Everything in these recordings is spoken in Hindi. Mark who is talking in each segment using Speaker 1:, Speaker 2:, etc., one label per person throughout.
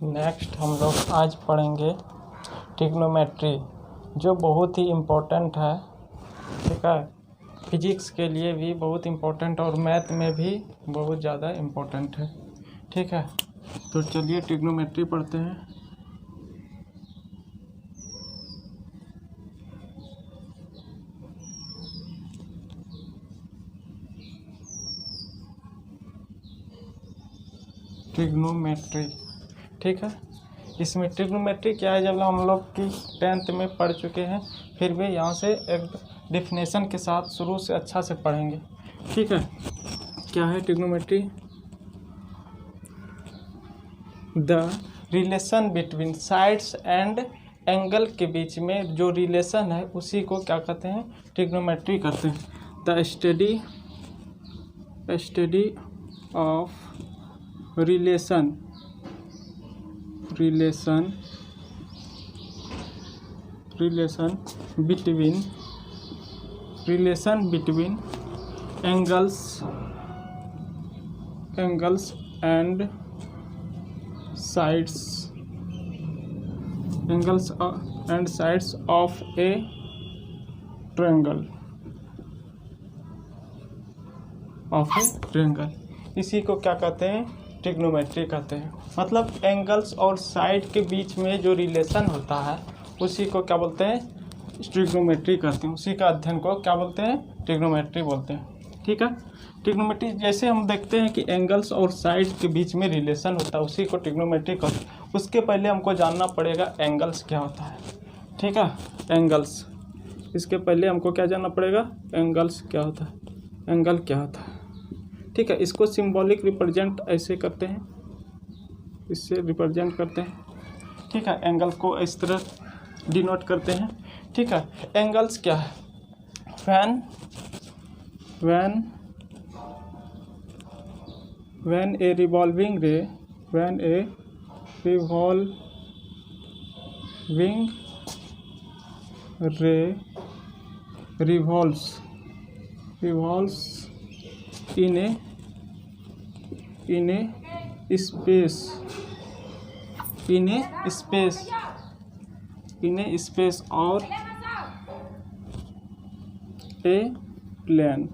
Speaker 1: नेक्स्ट हम लोग आज पढ़ेंगे ट्रिग्नोमेट्री, जो बहुत ही इम्पोर्टेंट है। ठीक है, फिजिक्स के लिए भी बहुत इम्पोर्टेंट और मैथ में भी बहुत ज़्यादा इम्पोर्टेंट है। ठीक है, तो चलिए ट्रिग्नोमेट्री पढ़ते हैं। ट्रिग्नोमेट्री, ठीक है, इसमें ट्रिग्नोमेट्री क्या है, जब हम लोग की 10th में पढ़ चुके हैं, फिर भी यहाँ से एक डेफिनेशन के साथ शुरू से अच्छा से पढ़ेंगे। ठीक है, क्या है trigonometry? The relation between sides and angle के बीच में जो रिलेशन है उसी को क्या कहते हैं? ट्रिग्नोमेट्री कहते हैं। The study of relation between angles and sides of a triangle इसी को क्या कहते हैं? ट्रिग्नोमेट्री कहते हैं। मतलब एंगल्स और साइड के बीच में जो रिलेशन होता है उसी को क्या बोलते हैं? ट्रिग्नोमेट्री कहते हैं। उसी का अध्ययन को क्या बोलते हैं? ट्रिग्नोमेट्री बोलते हैं। ठीक है, ट्रिग्नोमेट्री जैसे हम देखते हैं कि एंगल्स और साइड के बीच में रिलेशन होता है, उसी को ट्रिग्नोमेट्री कहते हैं। उसके पहले हमको जानना पड़ेगा एंगल्स क्या होता है। ठीक है, एंगल्स, इसके पहले हमको क्या जानना पड़ेगा? एंगल्स क्या होता है, एंगल क्या होता है। ठीक है, इसको सिंबॉलिक रिप्रेजेंट ऐसे करते हैं, इससे रिप्रेजेंट करते हैं। ठीक है, एंगल को इस तरह डिनोट करते हैं। ठीक है, एंगल्स क्या है? when a revolving ray revolves in a space or a plane।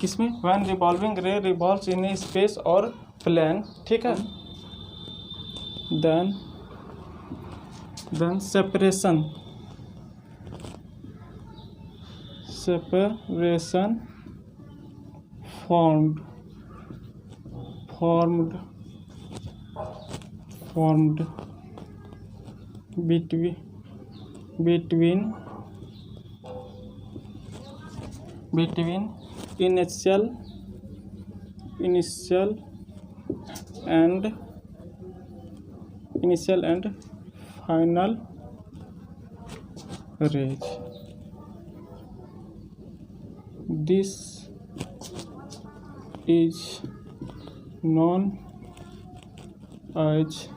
Speaker 1: किसमें? when revolving ray revolves in a space or plane। ठीक है, then separation formed between initial and final rays। This is known as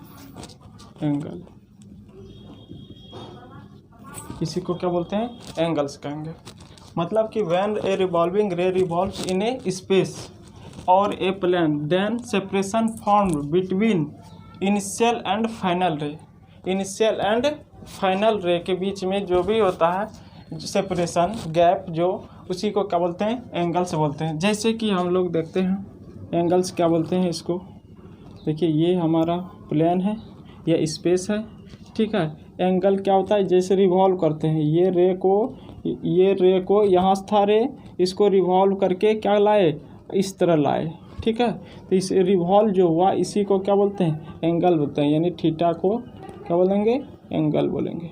Speaker 1: angle। इसी को क्या बोलते हैं? एंगल्स कहेंगे। मतलब कि when a revolving ray revolves in a space or a plane, then separation formed between initial and final ray। Initial and final रे के बीच में जो भी होता है सेपरेशन, गैप, जो उसी को क्या बोलते हैं? एंगल्स बोलते हैं। जैसे कि हम लोग देखते हैं एंगल्स क्या बोलते हैं इसको। देखिए, ये हमारा प्लेन है, यह स्पेस है। ठीक है, एंगल क्या होता है? जैसे रिवॉल्व करते हैं, ये रे को यहाँ था रे, इसको रिवॉल्व करके क्या लाए? इस तरह लाए। ठीक है, तो इस रिवॉल्व जो हुआ इसी को क्या बोलते हैं? एंगल बोलते हैं। यानी थीटा को क्या बोलेंगे? एंगल बोलेंगे।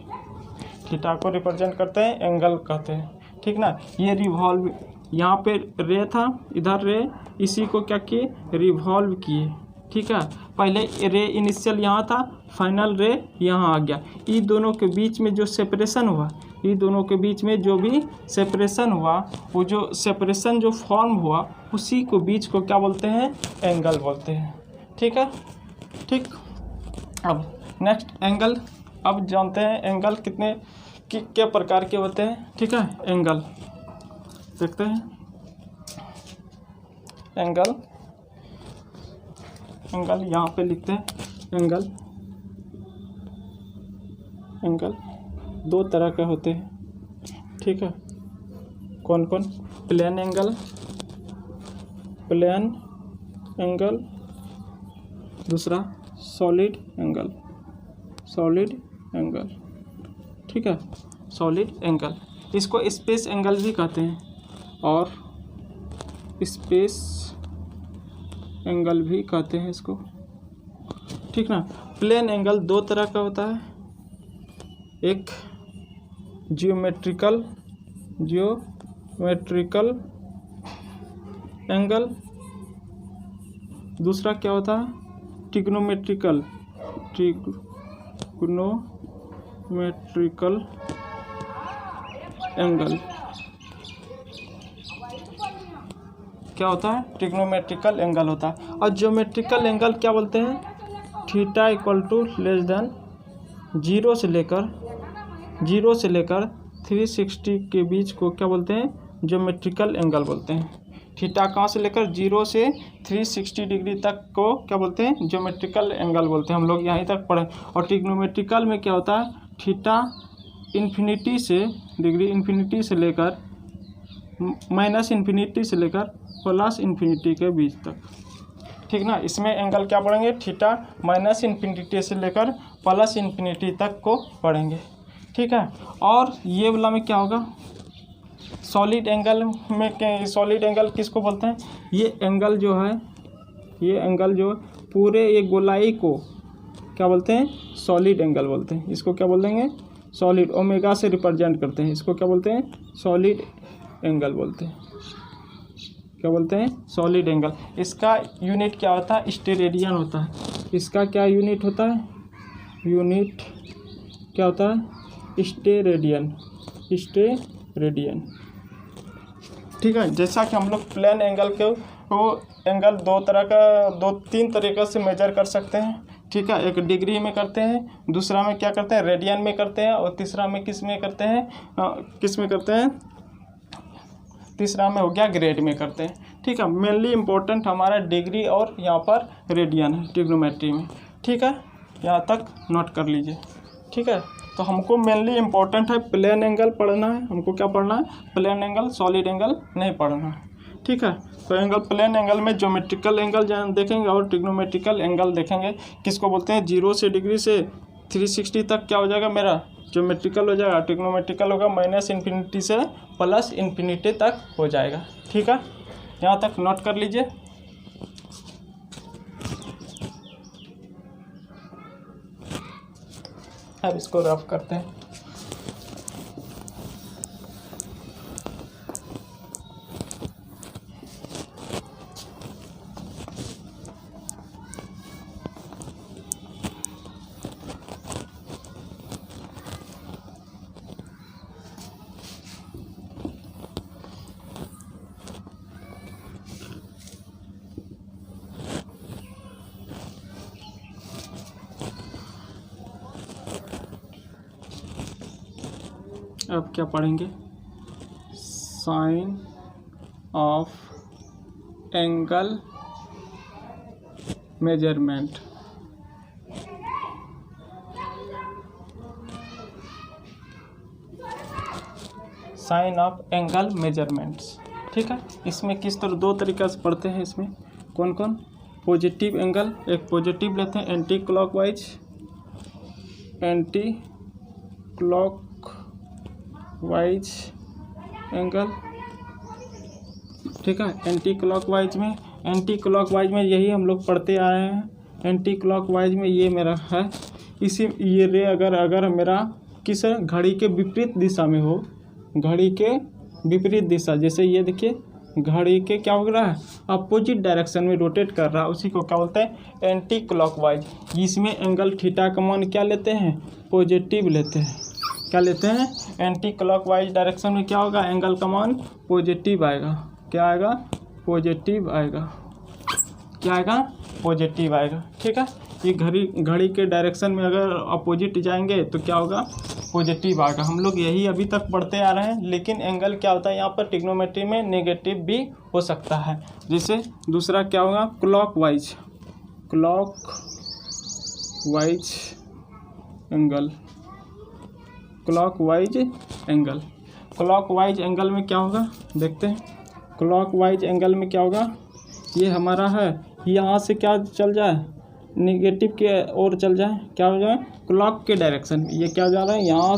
Speaker 1: थीटा को रिप्रेजेंट करते हैं, एंगल कहते हैं। ठीक ना, ये रिवॉल्व, यहाँ पे रे था, इधर रे, इसी को क्या किए? रिवॉल्व किए। ठीक है, पहले रे इनिशियल यहाँ था, फाइनल रे यहाँ आ गया। ये दोनों के बीच में जो सेपरेशन हुआ, वो जो सेपरेशन जो फॉर्म हुआ उसी को बीच को क्या बोलते हैं? एंगल बोलते हैं। ठीक है, ठीक। अब नेक्स्ट एंगल, अब जानते हैं एंगल कितने क्या प्रकार के होते हैं। ठीक है, एंगल देखते हैं। एंगल यहाँ पे लिखते हैं एंगल दो तरह के होते हैं, ठीक है। कौन कौन? प्लेन एंगल, दूसरा सॉलिड एंगल, ठीक है। सॉलिड एंगल, इसको स्पेस एंगल भी कहते हैं और स्पेस एंगल भी कहते हैं इसको, ठीक ना। प्लेन एंगल दो तरह का होता है, एक जियोमेट्रिकल एंगल, दूसरा क्या होता है? Trigonometrical angle. क्या होता है? ट्रिग्नोमेट्रिकल एंगल होता है। और ज्योमेट्रिकल एंगल क्या बोलते हैं? Theta equal to less than 0 से लेकर 360 के बीच को क्या बोलते हैं? ज्योमेट्रिकल एंगल बोलते हैं। थीटा कहाँ से लेकर 0 से 360 डिग्री तक को क्या बोलते हैं? ज्योमेट्रिकल एंगल बोलते हैं। हम लोग यहीं तक पढ़े। और ट्रिग्नोमेट्रिकल में क्या होता है? थीटा इन्फिनिटी से लेकर माइनस इन्फिनिटी से लेकर प्लस इन्फिनिटी के बीच तक, ठीक ना। इसमें एंगल क्या पढ़ेंगे? थीटा माइनस इन्फिनिटी से लेकर प्लस इन्फिनिटी तक को पढ़ेंगे, ठीक है। और ये वाला में क्या होगा? सॉलिड एंगल में सॉलिड एंगल किसको बोलते हैं? ये एंगल जो पूरे ये गोलाई को क्या बोलते हैं? सॉलिड एंगल बोलते हैं। इसको क्या बोल देंगे? सॉलिड, ओमेगा से रिप्रेजेंट करते हैं। इसको क्या बोलते हैं? सॉलिड एंगल बोलते हैं। क्या बोलते हैं? Solid angle. इसका यूनिट क्या होता है? स्टेरेडियन होता है। इसका क्या यूनिट होता है? यूनिट क्या होता है? स्टेरेडियन, ठीक है। जैसा कि हम लोग प्लेन एंगल को एंगल दो तीन तरीक़े से मेजर कर सकते हैं, ठीक है। एक डिग्री में करते हैं, दूसरा में क्या करते हैं? रेडियन में करते हैं, और तीसरा में किस में करते हैं? तीसरा में हो गया ग्रेड में करते हैं, ठीक है। मेनली इम्पोर्टेंट हमारा डिग्री और यहाँ पर रेडियन है ट्रिग्नोमेट्री में, ठीक है। यहाँ तक नोट कर लीजिए, ठीक है। तो हमको मेनली इम्पोर्टेंट है प्लेन एंगल पढ़ना है। हमको क्या पढ़ना है? प्लेन एंगल, सॉलिड एंगल नहीं पढ़ना है, ठीक है। तो प्लेन एंगल में ज्योमेट्रिकल एंगल देखेंगे और ट्रिग्नोमेट्रिकल एंगल देखेंगे। किसको बोलते हैं? 0 से डिग्री से 360 तक क्या हो जाएगा मेरा? ज्योमेट्रिकल हो जाएगा। ट्रिग्नोमेट्रिकल होगा माइनस इन्फिनिटी से प्लस इन्फिनिटी तक हो जाएगा, ठीक है। यहाँ तक नोट कर लीजिए। अब इसको रफ करते हैं। अब क्या पढ़ेंगे? Sine of angle measurement. Sine of angle measurements, ठीक है। इसमें किस तरह दो तरीक़े से पढ़ते हैं। इसमें कौन कौन? पॉजिटिव एंगल, एक पॉजिटिव लेते हैं एंटी क्लॉकवाइज एंगल, ठीक है। एंटी क्लॉकवाइज में यही हम लोग पढ़ते आए हैं। एंटी क्लॉकवाइज में ये मेरा है, ये रे अगर मेरा किस घड़ी के विपरीत दिशा में हो, घड़ी के विपरीत दिशा, जैसे ये देखिए घड़ी के क्या हो रहा है? अपोजिट डायरेक्शन में रोटेट कर रहा है, उसी को क्या बोलते हैं? Anti clockwise. इसमें एंगल थीटा का मान क्या लेते हैं? पॉजिटिव लेते हैं। क्या लेते हैं? एंटी क्लॉकवाइज डायरेक्शन में क्या होगा? एंगल का मान पॉजिटिव आएगा। क्या आएगा? पॉजिटिव आएगा। क्या आएगा? पॉजिटिव आएगा, ठीक है। ये घड़ी के डायरेक्शन में अगर अपोजिट जाएंगे तो क्या होगा? पॉजिटिव आएगा। हम लोग यही अभी तक पढ़ते आ रहे हैं। लेकिन एंगल क्या होता है यहाँ पर ट्रिग्नोमेट्री में? नेगेटिव भी हो सकता है। जैसे दूसरा क्या होगा? Clockwise wise angle, clockwise angle. Clockwise angle में क्या होगा देखते हैं। क्लॉकवाइज एंगल में क्या होगा, ये हमारा है, यहाँ से क्या चल जाए, निगेटिव के ओर चल जाए, क्या हो जाए, क्लॉक के डायरेक्शन। ये क्या जा रहा है, यहाँ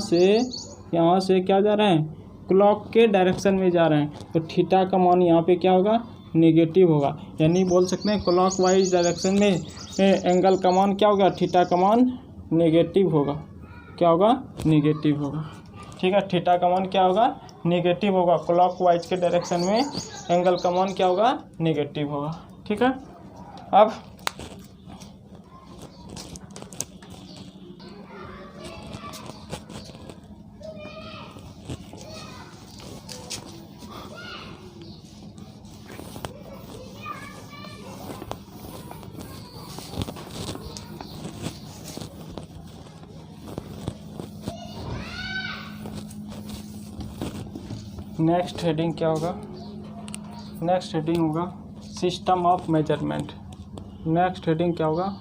Speaker 1: से क्या जा रहे हैं, क्लॉक के डायरेक्शन में जा रहे हैं। तो थीटा का मान यहाँ पे क्या होगा, निगेटिव होगा। यानी बोल सकते हैं क्लॉकवाइज डायरेक्शन में एंगल का मान क्या होगा, थीटा का मान नेगेटिव होगा। क्या होगा, नेगेटिव होगा। ठीक है, थीटा का मान क्या होगा, नेगेटिव होगा। क्लॉकवाइज के डायरेक्शन में एंगल का मान क्या होगा, नेगेटिव होगा। ठीक है, अब नेक्स्ट हेडिंग क्या होगा, नेक्स्ट हेडिंग होगा system of measurement. Next heading क्या होगा,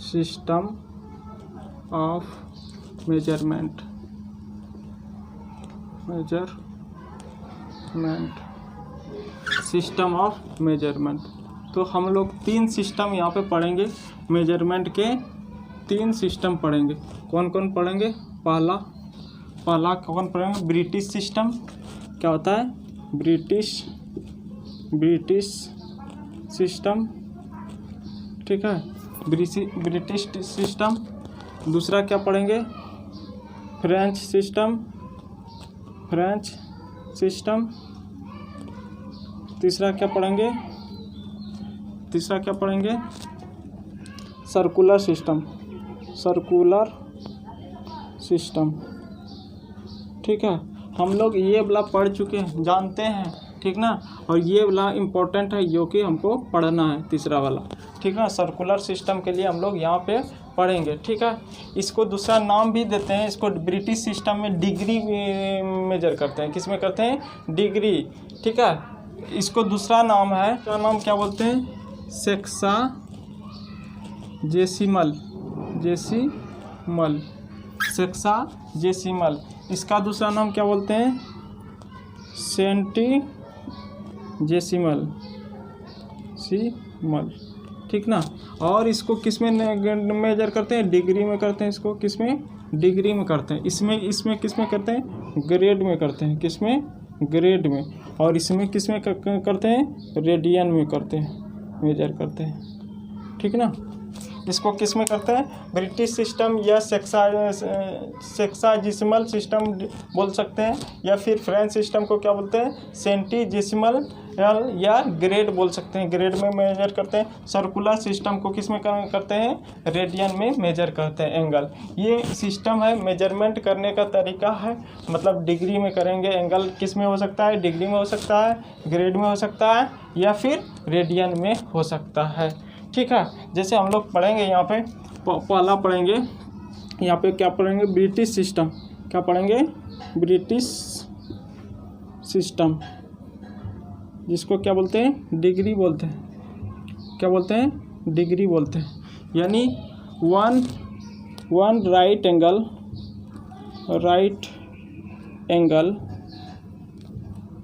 Speaker 1: system of measurement. System of measurement. तो हम लोग 3 सिस्टम यहाँ पे पढ़ेंगे, मेजरमेंट के 3 सिस्टम पढ़ेंगे। कौन कौन पढ़ेंगे, पहला कौन पढ़ेंगे, ब्रिटिश सिस्टम। क्या होता है, ब्रिटिश सिस्टम। ठीक है, ब्रिटिश सिस्टम। दूसरा क्या पढ़ेंगे, फ्रेंच सिस्टम। तीसरा क्या पढ़ेंगे, सर्कुलर सिस्टम। ठीक है, हम लोग ये वाला पढ़ चुके हैं, जानते हैं। ठीक ना, और ये वाला इम्पोर्टेंट है, जो कि हमको पढ़ना है, तीसरा वाला। ठीक है, सर्कुलर सिस्टम के लिए हम लोग यहाँ पे पढ़ेंगे। ठीक है, इसको दूसरा नाम भी देते हैं, इसको ब्रिटिश सिस्टम में डिग्री मेजर करते हैं। किस में करते हैं, डिग्री। ठीक है, इसको दूसरा नाम है, क्या नाम क्या बोलते हैं, सेक्साजेसिमल। इसका दूसरा नाम क्या बोलते हैं, सेंटीजेसिमल। ठीक ना, और इसको किस में मेजर करते हैं, डिग्री में करते हैं। इसको किस में, डिग्री में करते हैं। इसमें किस में करते हैं, ग्रेड में करते हैं। किस में, ग्रेड में। और इसमें किस में करते हैं, रेडियन में करते हैं, मेजर करते हैं। ठीक ना, इसको किस में करते हैं, ब्रिटिश सिस्टम या सेक्साजेसिमल सिस्टम बोल सकते हैं, या फिर फ्रेंच सिस्टम को क्या बोलते हैं, सेंटीजेसिमल या ग्रेड बोल सकते हैं, ग्रेड में मेजर करते हैं। सर्कुलर सिस्टम को किस में करते हैं, रेडियन में मेजर करते हैं एंगल। ये सिस्टम है, मेजरमेंट करने का तरीका है, मतलब डिग्री में करेंगे। एंगल किस में हो सकता है, डिग्री में हो सकता है, ग्रेड में हो सकता है, या फिर रेडियन में हो सकता है। ठीक है, जैसे हम लोग पढ़ेंगे यहाँ पे, पहला पढ़ेंगे यहाँ पे, क्या पढ़ेंगे, ब्रिटिश सिस्टम। क्या पढ़ेंगे, ब्रिटिश सिस्टम, जिसको क्या बोलते हैं, डिग्री बोलते हैं। क्या बोलते हैं, डिग्री बोलते हैं। यानी one right angle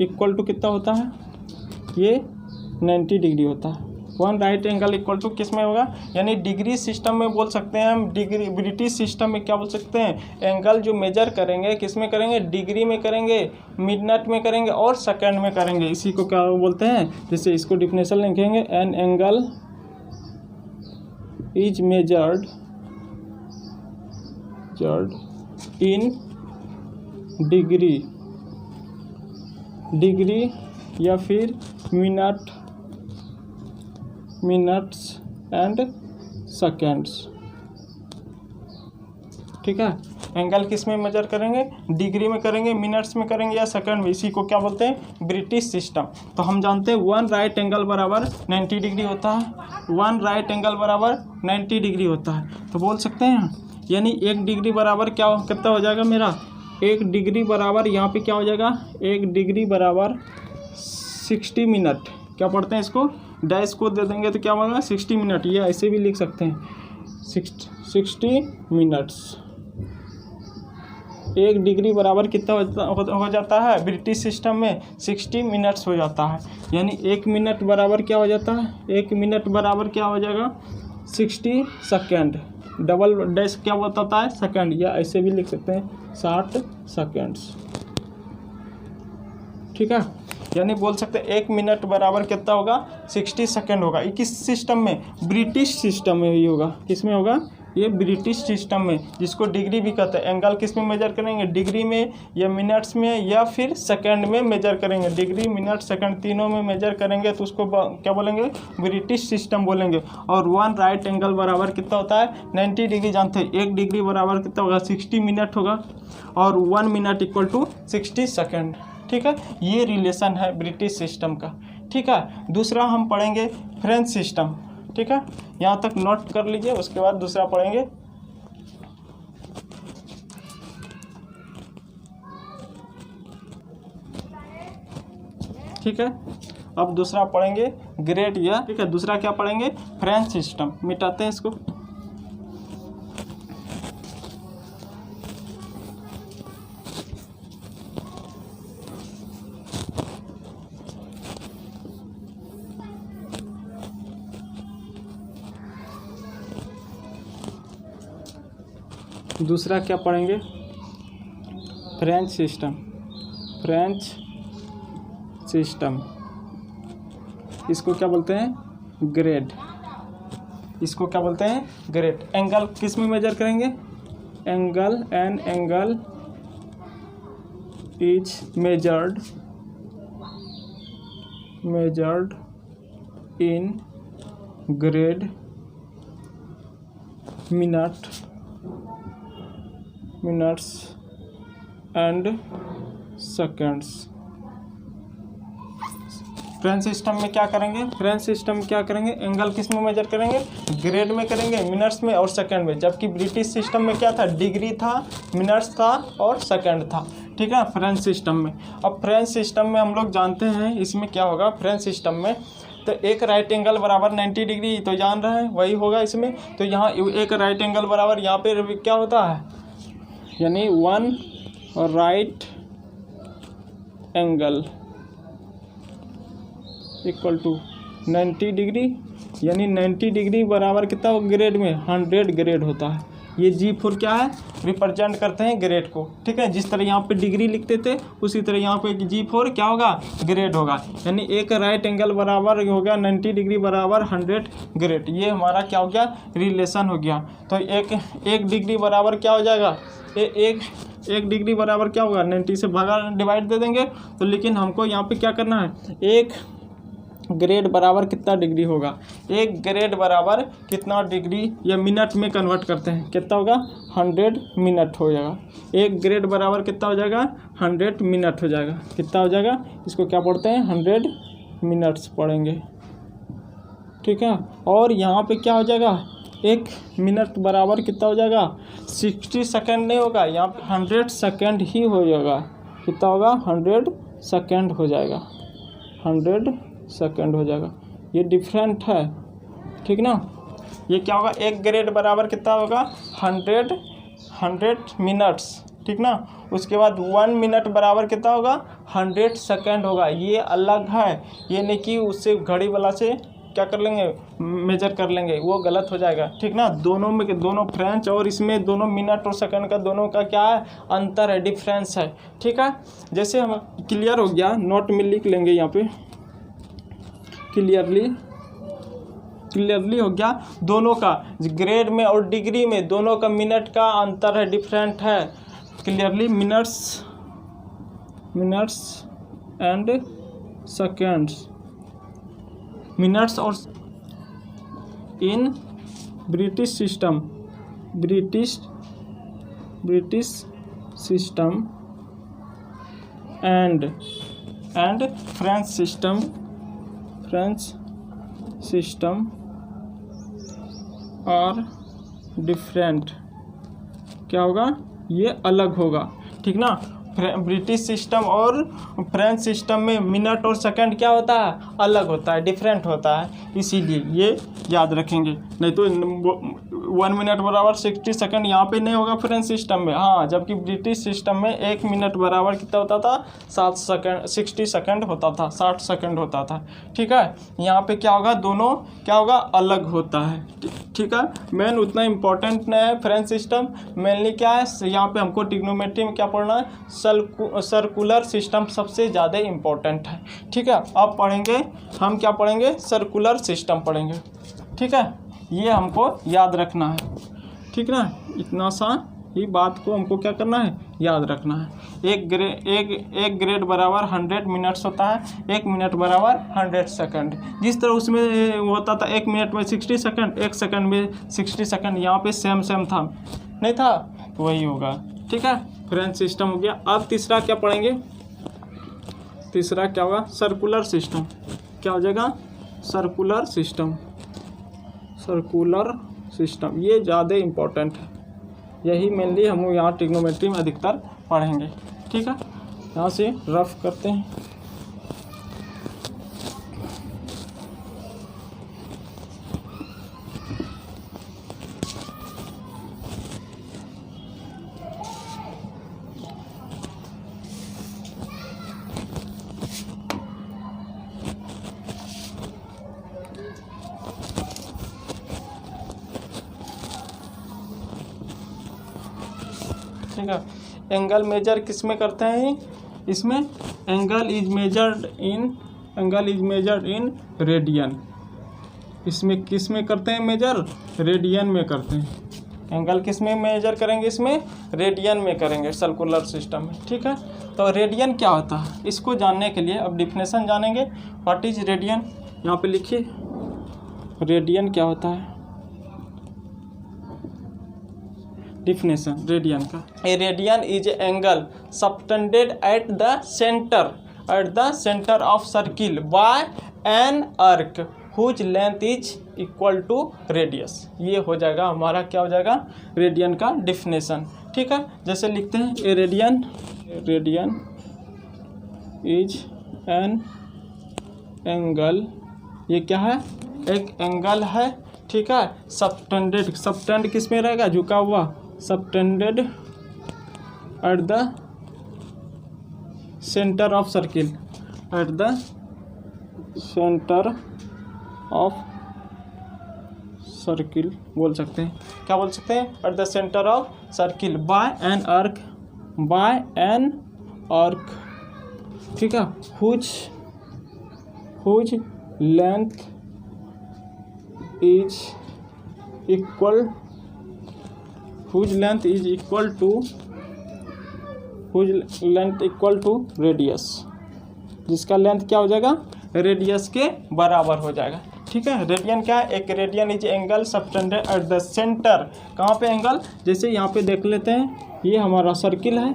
Speaker 1: equal to कितना होता है, ये 90 डिग्री होता है। 1 राइट एंगल इक्वल टू किस में होगा, यानी डिग्री सिस्टम में बोल सकते हैं हम। डिग्री ब्रिटिश सिस्टम में क्या बोल सकते हैं, एंगल जो मेजर करेंगे किस में करेंगे, डिग्री में करेंगे, मिनट में करेंगे और सेकंड में करेंगे। इसी को क्या बोलते हैं, जैसे इसको डिफिनेशन लिखेंगे, an angle is measured in degree या फिर मिनट्स एंड सेकेंड्स। ठीक है, एंगल किस में मेजर करेंगे, डिग्री में करेंगे, मिनट्स में करेंगे या सेकंड में। इसी को क्या बोलते हैं, ब्रिटिश सिस्टम। तो हम जानते हैं 1 राइट एंगल बराबर 90 डिग्री होता है। 1 राइट एंगल बराबर 90 डिग्री होता है। तो बोल सकते हैं, यानी 1 डिग्री बराबर क्या कितना हो जाएगा मेरा, 1 डिग्री बराबर यहाँ पे क्या हो जाएगा, 1 डिग्री बराबर 60 मिनट। क्या पढ़ते हैं इसको, डैश को दे देंगे तो क्या बनेगा 60 मिनट, ये ऐसे भी लिख सकते हैं 60 मिनट्स। 1 डिग्री बराबर कितना हो जाता है ब्रिटिश सिस्टम में 60 मिनट्स हो जाता है। यानी 1 मिनट बराबर क्या हो जाता है, 1 मिनट बराबर क्या हो जाएगा 60 सेकेंड। डबल डैश क्या बताता है सेकेंड, या ऐसे भी लिख सकते हैं 60 सेकेंड्स। ठीक है, यानी बोल सकते हैं 1 मिनट बराबर कितना होगा 60 सेकेंड होगा। ये किस सिस्टम में, ब्रिटिश सिस्टम में ही होगा। किस में होगा, ये ब्रिटिश सिस्टम में, जिसको डिग्री भी कहते हैं। एंगल किस में मेजर करेंगे, डिग्री में या मिनट्स में या फिर सेकंड में मेजर करेंगे। डिग्री मिनट सेकंड तीनों में मेजर करेंगे तो उसको क्या बोलेंगे, ब्रिटिश सिस्टम बोलेंगे। और 1 राइट एंगल बराबर कितना होता है 90 डिग्री, जानते हैं 1 डिग्री बराबर कितना होगा 60 मिनट होगा, और 1 मिनट इक्वल टू 60 सेकेंड। ठीक है, ये रिलेशन है ब्रिटिश सिस्टम का। ठीक है, दूसरा हम पढ़ेंगे फ्रेंच सिस्टम। ठीक है, यहाँ तक नोट कर लीजिए, उसके बाद दूसरा पढ़ेंगे। ठीक है, अब दूसरा पढ़ेंगे ग्रेट ईयर। ठीक है, दूसरा क्या पढ़ेंगे, फ्रेंच सिस्टम। मिटाते हैं इसको। दूसरा क्या पढ़ेंगे, फ्रेंच सिस्टम। फ्रेंच सिस्टम, इसको क्या बोलते हैं, ग्रेड। इसको क्या बोलते हैं, ग्रेड। एंगल किस में मेजर करेंगे, angle, an angle is measured in grade minutes and seconds. French system में क्या करेंगे, फ्रेंच सिस्टम में क्या करेंगे, एंगल किस में मेजर करेंगे, ग्रेड में करेंगे, मिनट्स में और सेकंड में। जबकि ब्रिटिश सिस्टम में क्या था, डिग्री था, मिनट्स था और सेकंड था। ठीक है, फ्रेंच सिस्टम में। अब फ्रेंच सिस्टम में हम लोग जानते हैं इसमें क्या होगा, फ्रेंच सिस्टम में तो 1 राइट एंगल बराबर 90 डिग्री तो जान रहे हैं, वही होगा इसमें। तो यहाँ 1 राइट एंगल बराबर यहाँ पे क्या होता है, यानी 1 right angle equal to 90 degree, यानी 90 डिग्री बराबर कितना हो ग्रेड में 100 ग्रेड होता है। ये G4 क्या है, रिप्रेजेंट करते हैं ग्रेड को। ठीक है, जिस तरह यहाँ पे डिग्री लिखते थे उसी तरह यहाँ पे G4 क्या होगा, ग्रेड होगा। यानी 1 राइट एंगल बराबर हो गया 90 डिग्री बराबर 100 ग्रेड। ये हमारा क्या हो गया, रिलेशन हो गया। तो एक डिग्री बराबर क्या हो जाएगा, एक डिग्री बराबर क्या होगा, 90 से भागा डिवाइड दे देंगे। तो लेकिन हमको यहाँ पे क्या करना है, 1 ग्रेड बराबर कितना डिग्री होगा, 1 ग्रेड बराबर कितना डिग्री या मिनट में कन्वर्ट करते हैं, कितना होगा 100 मिनट हो जाएगा। 1 ग्रेड बराबर कितना हो जाएगा 100 मिनट हो जाएगा। कितना हो जाएगा, इसको क्या पढ़ते हैं 100 मिनट्स पढ़ेंगे। ठीक है, और यहाँ पे क्या हो जाएगा, 1 मिनट बराबर कितना हो जाएगा 60 सेकेंड नहीं होगा, यहाँ पे 100 सेकेंड ही हो जाएगा। कितना होगा 100 सेकेंड हो जाएगा, 100 सेकेंड हो जाएगा। ये डिफरेंट है, ठीक ना। ये क्या होगा, 1 ग्रेड बराबर कितना होगा 100 मिनट्स, ठीक ना। उसके बाद 1 मिनट बराबर कितना होगा 100 सेकेंड होगा। ये अलग है, ये नहीं कि उससे घड़ी वाला से क्या कर लेंगे, मेजर कर लेंगे, वो गलत हो जाएगा। ठीक ना, दोनों में, दोनों फ्रेंच और इसमें दोनों मिनट और सेकंड का दोनों का क्या है, अंतर है, डिफरेंस है। ठीक है, जैसे हम क्लियर हो गया, नोट में लिख लेंगे यहाँ पे, क्लियरली हो गया। दोनों का ग्रेड में और डिग्री में दोनों का मिनट का अंतर है, डिफरेंट है। Clearly minutes and seconds, minutes और in British system and French system और डिफरेंट। क्या होगा, ये अलग होगा। ठीक ना, ब्रिटिश सिस्टम और फ्रेंच सिस्टम में मिनट और सेकंड क्या होता है, अलग होता है, डिफरेंट होता है, इसीलिए ये याद रखेंगे। नहीं तो 1 मिनट बराबर 60 सेकंड यहाँ पे नहीं होगा फ्रेंच सिस्टम में, हाँ, जबकि ब्रिटिश सिस्टम में 1 मिनट बराबर कितना होता था, 60 सेकंड होता था, 60 सेकंड होता था। ठीक है, यहाँ पे क्या होगा, दोनों क्या होगा, अलग होता है। ठीक है, मेन उतना इम्पोर्टेंट नहीं है फ्रेंच सिस्टम, मेनली क्या है, यहाँ पे हमको ट्रिग्नोमेट्री में क्या पढ़ना है, सर्कुलर सिस्टम सबसे ज़्यादा इम्पोर्टेंट है। ठीक है, अब पढ़ेंगे हम, क्या पढ़ेंगे, सर्कुलर सिस्टम पढ़ेंगे। ठीक है, ये हमको याद रखना है। ठीक ना, इतना सा ही बात को हमको क्या करना है, याद रखना है। एक ग्रेड बराबर 100 मिनट्स होता है, 1 मिनट बराबर 100 सेकंड। जिस तरह उसमें होता था 1 मिनट में 60 सेकंड, 1 सेकंड में 60 सेकंड, यहाँ पे सेम था, नहीं था, तो वही होगा। ठीक है, फ्रेंच सिस्टम हो गया। अब तीसरा क्या पढ़ेंगे, तीसरा क्या होगा, सर्कुलर सिस्टम। क्या हो जाएगा, सर्कुलर सिस्टम। सर्कुलर सिस्टम ये ज़्यादा इम्पोर्टेंट है, यही मेनली हम यहाँ ट्रिग्नोमेट्री में अधिकतर पढ़ेंगे। ठीक है, यहाँ से रफ करते हैं। ठीक है, एंगल मेजर किस में करते हैं, इसमें angle is measured in radian. इसमें किस में करते हैं मेजर, रेडियन में करते हैं। एंगल किस में मेजर करेंगे, इसमें रेडियन में करेंगे, सर्कुलर सिस्टम में। ठीक है, तो रेडियन क्या होता है, इसको जानने के लिए अब डिफिनेशन जानेंगे। व्हाट इज रेडियन, यहाँ पे लिखिए, रेडियन क्या होता है, डिफिनेशन रेडियन का। A radian is angle subtended at the centre of circle by an arc whose length is equal to radius. ये हो जाएगा हमारा, क्या हो जाएगा, रेडियन का डिफिनेशन। ठीक है, जैसे लिखते हैं, ए रेडियन इज एन एंगल, ये क्या है, एक एंगल है। ठीक है, सबटेंड किस में रहेगा, झुका हुआ, subtended at the centre of circle, at the centre of circle बोल सकते हैं, क्या बोल सकते हैं, at the centre of circle by an arc. ठीक है, whose length is equal radius, जिसका लेंथ क्या हो जाएगा, रेडियस के बराबर हो जाएगा। ठीक है, रेडियन क्या है, एक radian is angle subtended at the centre, कहाँ पे एंगल, जैसे यहाँ पे देख लेते हैं, ये हमारा सर्किल है।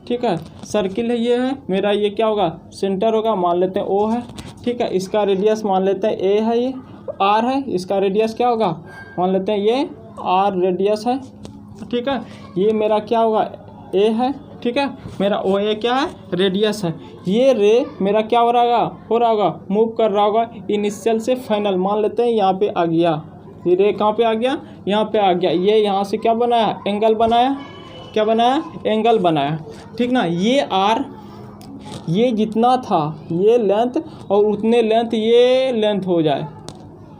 Speaker 1: ठीक है, सर्किल है, ये है मेरा, ये क्या होगा, सेंटर होगा, मान लेते हैं ओ है। ठीक है, इसका रेडियस मान लेते हैं ए है, ये आर है, इसका रेडियस क्या होगा, मान लेते हैं ये आर रेडियस है। ठीक है, ये मेरा क्या होगा, ए है। ठीक है, मेरा ओ ए क्या है, रेडियस है। ये रे मेरा क्या हो रहा होगा, मूव कर रहा होगा इनिशियल से फाइनल, मान लेते हैं यहाँ पे आ गया, ये रे कहाँ पे आ गया, यहाँ पे आ गया, ये यहाँ से क्या बनाया, एंगल बनाया, क्या बनाया, एंगल बनाया। ठीक ना, ये आर, ये जितना था ये लेंथ और उतने लेंथ, ये लेंथ हो जाए,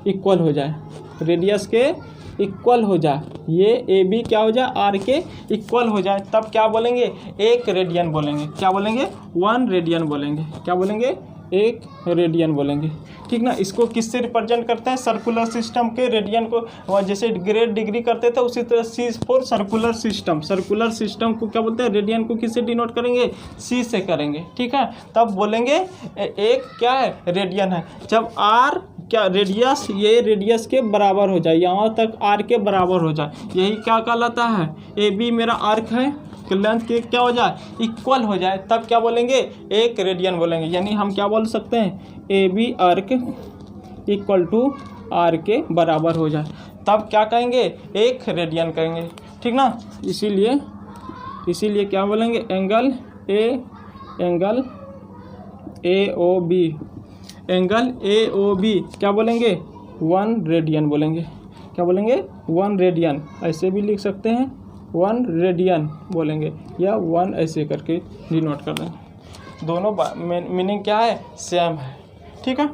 Speaker 1: इक्वल हो जाए, रेडियस के इक्वल हो जाए, ये ए बी क्या हो जाए, आर के इक्वल हो जाए, तब क्या बोलेंगे, 1 रेडियन बोलेंगे। क्या बोलेंगे, 1 रेडियन बोलेंगे। क्या बोलेंगे, 1 रेडियन बोलेंगे। ठीक ना, इसको किससे रिप्रेजेंट करते हैं, सर्कुलर सिस्टम के रेडियन को, जैसे ग्रेड डिग्री करते थे उसी तरह C for circular system. Circular system को क्या बोलते हैं, रेडियन को किससे डिनोट करेंगे, सी से करेंगे। ठीक है, तब बोलेंगे एक क्या है, रेडियन है, जब आर क्या रेडियस, ये रेडियस के बराबर हो जाए, यहाँ तक आर के बराबर हो जाए, यही क्या कहलाता है, ए बी मेरा आर्क है, लेंथ के क्या हो जाए, इक्वल हो जाए, तब क्या बोलेंगे, 1 रेडियन बोलेंगे। यानी हम क्या बोल सकते हैं, A B arc equal to R के बराबर हो जाए, तब क्या कहेंगे, 1 रेडियन कहेंगे। ठीक ना, इसीलिए क्या बोलेंगे, angle angle AOB, angle AOB क्या बोलेंगे 1 रेडियन बोलेंगे। क्या बोलेंगे 1 रेडियन, ऐसे भी लिख सकते हैं 1 रेडियन बोलेंगे, या 1 ऐसे करके डिनोट कर देंगे। दोनों मीनिंग क्या है, सेम है। ठीक है,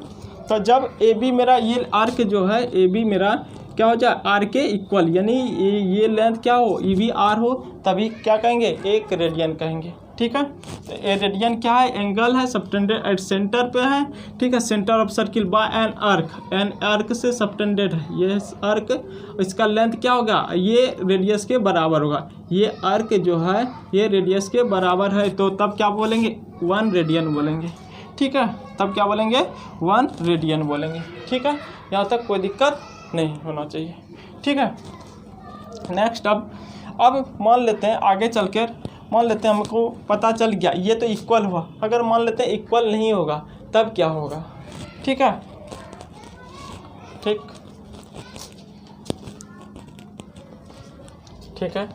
Speaker 1: तो जब AB मेरा ये आर्क जो है AB मेरा क्या हो जाए आर के इक्वल, यानी ये लेंथ क्या हो EB R हो, तभी क्या कहेंगे 1 रेडियन कहेंगे। ठीक है, तो ए रेडियन क्या है, एंगल है, सबटेंडेड एट सेंटर पे है। ठीक है, centre of circle by an arc से सबटेंडेड है ये आर्क, इसका लेंथ क्या होगा, ये रेडियस के बराबर होगा। ये आर्क जो है ये रेडियस के बराबर है, तो तब क्या बोलेंगे 1 रेडियन बोलेंगे। ठीक है, तब क्या बोलेंगे 1 रेडियन बोलेंगे। ठीक है, यहाँ तक कोई दिक्कत नहीं होना चाहिए। ठीक है, नेक्स्ट अब मान लेते हैं आगे चलकर, मान लेते हैं हमको पता चल गया ये तो इक्वल हुआ, अगर मान लेते हैं इक्वल नहीं होगा तब क्या होगा। ठीक है, ठीक है,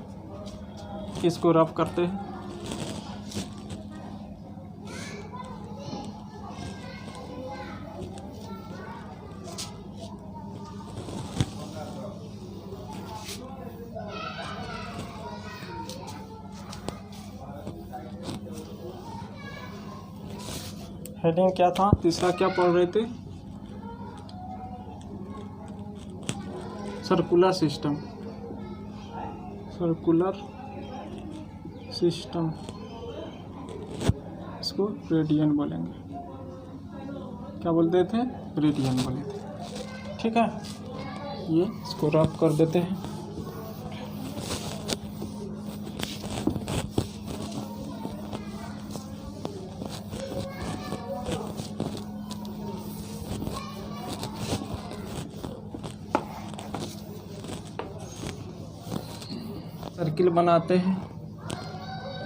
Speaker 1: इसको रफ करते हैं। हेडिंग क्या था, तीसरा क्या पढ़ रहे थे, सर्कुलर सिस्टम, इसको रेडियन बोलेंगे। क्या बोलते थे, रेडियन बोले थे। ठीक है, ये इसको रफ कर देते हैं। सर्किल बनाते हैं,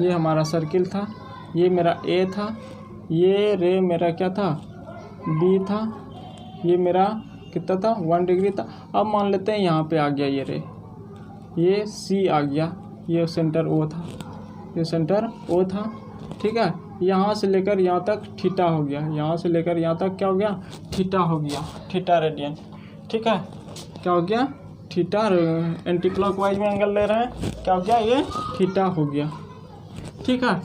Speaker 1: ये हमारा सर्किल था, ये मेरा A था, ये रे मेरा क्या था B था, ये मेरा कितना था 1 डिग्री था। अब मान लेते हैं यहाँ पे आ गया ये रे, ये C आ गया, ये सेंटर O था, ये सेंटर O था। ठीक है, यहाँ से लेकर यहाँ तक थीटा हो गया, यहाँ से लेकर यहाँ तक क्या हो गया थीटा हो गया, थीटा रेडियन। ठीक है, क्या हो गया थीटा, एंटी क्लॉकवाइज में एंगल ले रहे हैं, क्या हो गया ये थीटा हो गया। ठीक है,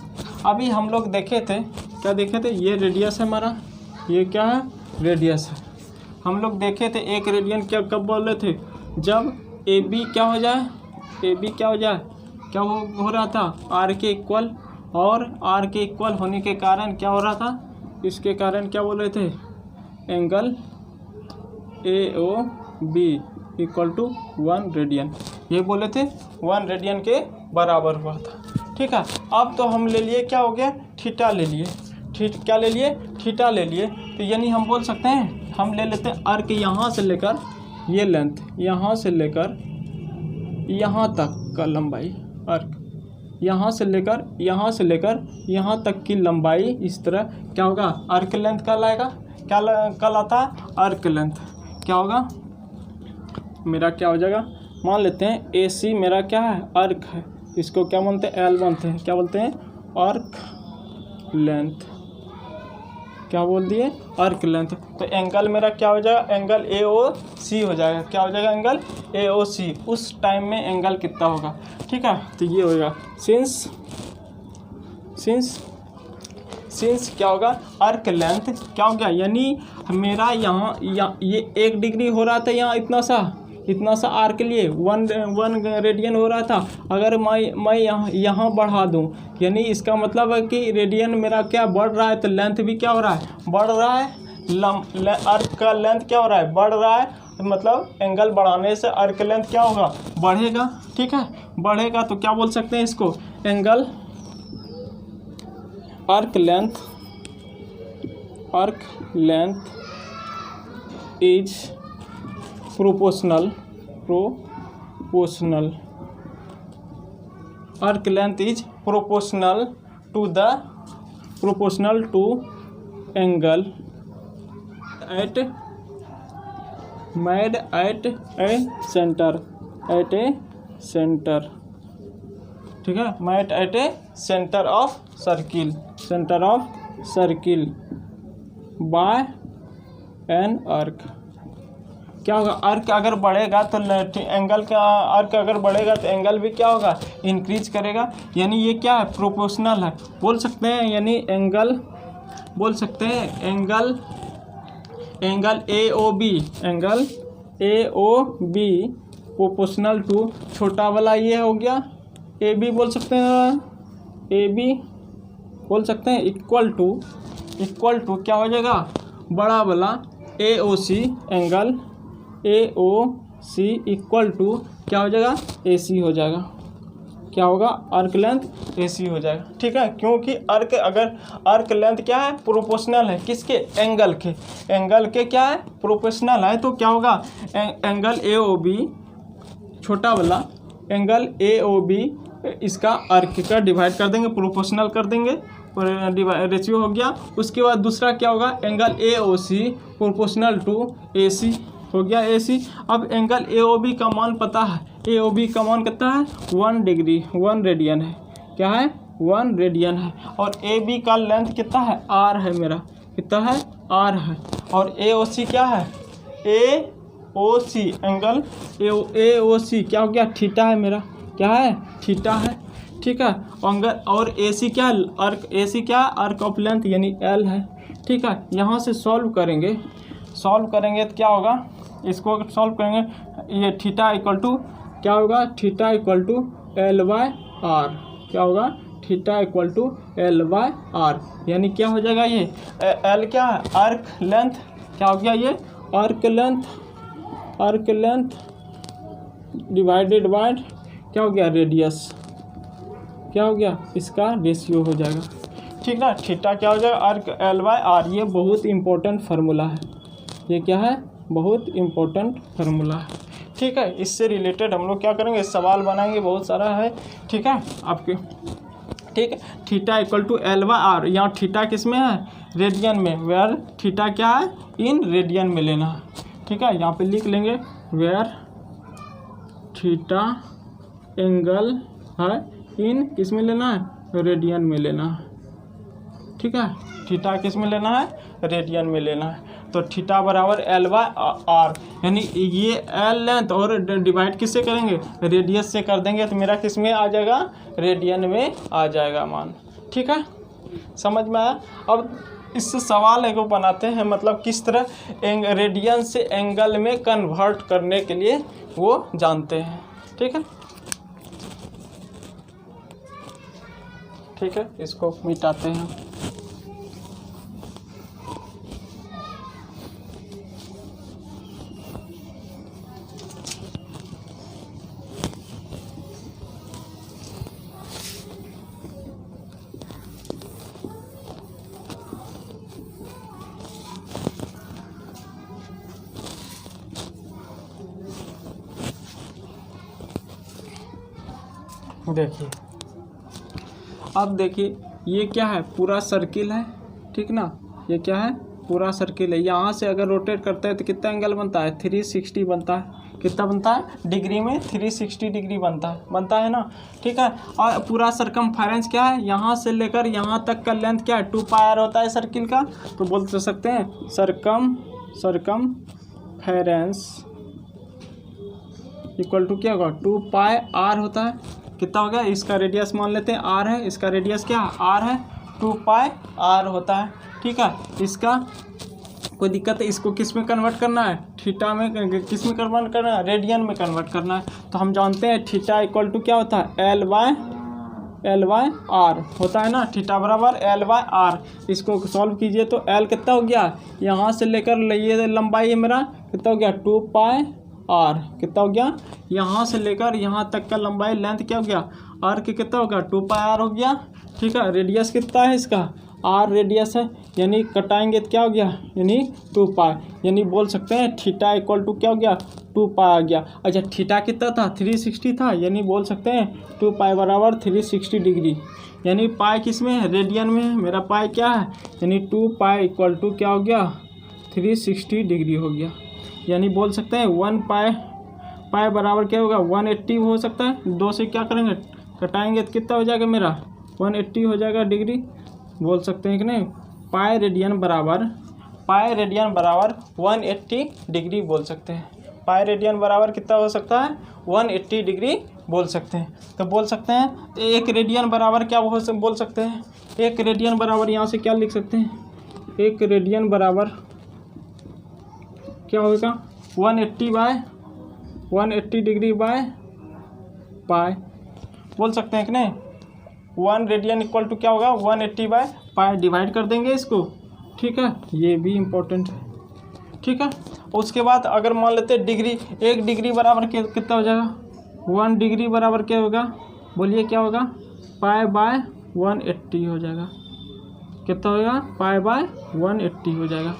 Speaker 1: अभी हम लोग देखे थे, क्या देखे थे, ये रेडियस है हमारा, ये क्या है रेडियस है। हम लोग देखे थे 1 रेडियन क्या कब बोले थे, जब AB क्या हो जाए, AB क्या हो जाए, क्या हो रहा था R के इक्वल, और R के इक्वल होने के कारण क्या हो रहा था, इसके कारण क्या बोले थे angle AOB equal to 1 radian, ये बोले थे 1 रेडियन के बराबर हुआ था। ठीक है, अब तो हम ले लिए क्या हो गया थीटा ले लिए, क्या ले लिए थीटा ले लिए, तो यानी हम बोल सकते हैं, हम ले लेते हैं आर्क यहाँ से लेकर ये लेंथ, यहाँ से लेकर यहाँ तक का लंबाई, आर्क यहाँ से लेकर यहाँ तक की लंबाई, इस तरह क्या होगा आर्क लेंथ कहलाएगा। क्या कहलाता है आर्क लेंथ, क्या होगा मेरा क्या हो जाएगा, मान लेते हैं AC मेरा क्या है आर्क है, इसको क्या बोलते हैं L बोलते हैं, क्या बोलते हैं आर्क लेंथ, क्या बोल दिए आर्क लेंथ। तो एंगल मेरा क्या हो जाएगा, एंगल AOC हो जाएगा, क्या हो जाएगा एंगल AOC, उस टाइम में एंगल कितना होगा। ठीक है, तो ये होगा सिंस क्या होगा आर्क लेंथ क्या हो गया, यानी मेरा यहाँ ये 1 डिग्री हो रहा था, यहाँ इतना सा आर्क के लिए 1 रेडियन हो रहा था। अगर मैं यहाँ बढ़ा दूँ, यानी इसका मतलब है कि रेडियन मेरा क्या बढ़ रहा है, तो लेंथ भी क्या हो रहा है बढ़ रहा है, आर्क का लेंथ क्या हो रहा है बढ़ रहा है, तो मतलब एंगल बढ़ाने से आर्क लेंथ क्या होगा बढ़ेगा। ठीक है, बढ़ेगा तो क्या बोल सकते हैं इसको angle arc length is proportional arc length is proportional to angle made at a center ठीक है, met at a centre of circle by an arc. क्या होगा, आर्क अगर बढ़ेगा तो एंगल का, आर्क अगर बढ़ेगा तो एंगल भी क्या होगा, इंक्रीज करेगा। यानी ये क्या है, प्रोपोर्शनल है बोल सकते हैं। यानी एंगल बोल सकते हैं, angle A O B proportional to, छोटा वाला ये हो गया ए बी बोल सकते हैं, ए बी बोल सकते हैं इक्वल टू क्या हो जाएगा, बड़ा वाला A O C, angle A O C equal to क्या हो जाएगा, ए सी हो जाएगा। क्या होगा, आर्क लेंथ ए सी हो जाएगा। ठीक है, क्योंकि आर्क लेंथ क्या है, प्रोपोर्शनल है किसके, एंगल के क्या है, प्रोपोर्शनल है। तो क्या होगा, एंगल ए ओ बी छोटा वाला एंगल ए ओ बी इसका आर्क का डिवाइड कर देंगे, प्रोपोर्शनल कर देंगे, रेशियो हो गया। उसके बाद दूसरा क्या होगा, angle A O C proportional to A C हो गया, ए सी। अब एंगल ए ओ बी का मान पता है, ए ओ बी का मान कितना है, 1 डिग्री 1 रेडियन है। क्या है, 1 रेडियन है। और ए बी का लेंथ कितना है, आर है मेरा, कितना है, आर है। और ए ओ सी क्या है, ए O C angle A O सी क्या हो गया, थीटा है मेरा, क्या है, थीटा है। ठीक है, और ए सी क्या है, आर्क ऑफ लेंथ यानी एल है। ठीक है, यहाँ से सॉल्व करेंगे तो क्या होगा, इसको सॉल्व करेंगे, ये थीटा इक्वल टू क्या होगा, theta equal to L by R. क्या होगा, theta equal to L by R. यानी क्या हो जाएगा, ये एल क्या है, आर्क लेंथ, क्या हो गया ये, आर्क लेंथ डिवाइडेड बाय क्या हो गया, रेडियस, क्या हो गया, इसका रेशियो हो जाएगा। ठीक ना, थीटा क्या हो जाएगा, आर्क एल बाय आर। ये बहुत इंपॉर्टेंट फार्मूला है, ये क्या है, बहुत इंपॉर्टेंट फार्मूला है। ठीक है, इससे रिलेटेड हम लोग क्या करेंगे, सवाल बनाएंगे, बहुत सारा है। ठीक है आपके, ठीक है, theta equal to L by R. यहाँ थीटा किस में है, रेडियन में, वेयर थीटा क्या है, इन रेडियन में लेना है। ठीक है, यहाँ पे लिख लेंगे, वेयर थीटा एंगल है इन किस में लेना है, रेडियन में लेना है। ठीक है, थीटा किस में लेना है, रेडियन में लेना है। तो थीटा बराबर एल बाय आर, यानी ये एल लेंथ और डिवाइड किससे करेंगे, रेडियस से कर देंगे, तो मेरा किस में आ जाएगा, रेडियन में आ जाएगा मान। ठीक है, समझ में आया। अब इससे सवाल एक बनाते हैं, मतलब किस तरह रेडियन से एंगल में कन्वर्ट करने के लिए वो जानते हैं। ठीक है, ठीक है, इसको मिटाते हैं। देखिए, अब देखिए ये क्या है, पूरा सर्किल है। ठीक ना, ये क्या है, पूरा सर्किल है। यहाँ से अगर रोटेट करते हैं तो कितना एंगल बनता है, 360 बनता है। कितना बनता है, डिग्री में 360 डिग्री बनता है ना। ठीक है, और पूरा सरकमफेरेंस क्या है, यहाँ से लेकर यहाँ तक का लेंथ क्या है, 2 पाई आर होता है सर्किल का। तो बोल सकते हैं सरकमफेरेंस इक्वल टू क्या होगा, 2 पाई आर होता है। कितना हो गया, इसका रेडियस मान लेते हैं आर है, इसका रेडियस क्या आर है, 2 पाई आर होता है। ठीक है, इसका कोई दिक्कत है, इसको किस में कन्वर्ट करना है, थीटा में, किस में कन्वर्ट करना है, रेडियन में कन्वर्ट करना है। तो हम जानते हैं थीटा इक्वल टू क्या होता है, एल बाय आर होता है ना, थीटा बराबर एल बाय आर। इसको सॉल्व कीजिए तो एल कितना हो गया, यहाँ से लेकर ये लंबाई है मेरा, कितना हो गया, 2 पाई आर। कितना हो गया, यहाँ से लेकर यहाँ तक का लंबाई लेंथ क्या हो गया, आर के कितना होगा, 2 पाई आर हो गया। ठीक है, रेडियस कितना है इसका, आर रेडियस है, यानी कटाएंगे तो क्या हो गया, यानी 2 पाई। यानी बोल सकते हैं थीटा इक्वल टू क्या हो गया, 2 पाई आ गया। अच्छा, थीटा कितना था, 360 था, यानी बोल सकते हैं 2 पाई बराबर 360 डिग्री। यानी पाई किस में है, रेडियन में है, मेरा पाई क्या है, यानी 2 पाई इक्वल टू क्या हो गया, 360 डिग्री हो गया। यानी बोल सकते हैं 1 पाई बराबर क्या होगा, 180 हो सकता है। 2 से क्या करेंगे, घटाएंगे तो कितना हो जाएगा मेरा 180 हो जाएगा डिग्री, बोल सकते हैं कि नहीं। पाई रेडियन बराबर 180 डिग्री बोल सकते हैं। पाई रेडियन बराबर कितना हो सकता है 180 डिग्री बोल सकते हैं। तो बोल सकते हैं एक रेडियन बराबर क्या बोल सकते हैं, एक रेडियन बराबर यहाँ से क्या लिख सकते हैं, एक रेडियन बराबर क्या होगा 180 डिग्री बाय पाई बोल सकते हैं कि नहीं। 1 रेडियन इक्वल टू क्या होगा 180 बाय पाई, डिवाइड कर देंगे इसको, ठीक है, ये भी इम्पोर्टेंट है, ठीक है। उसके बाद अगर मान लेते हैं डिग्री, 1 डिग्री बराबर कितना हो जाएगा 1 डिग्री बराबर क्या होगा, बोलिए क्या होगा, पाई बाय 180 हो जाएगा, कितना होगा पाई बाय 180 हो जाएगा,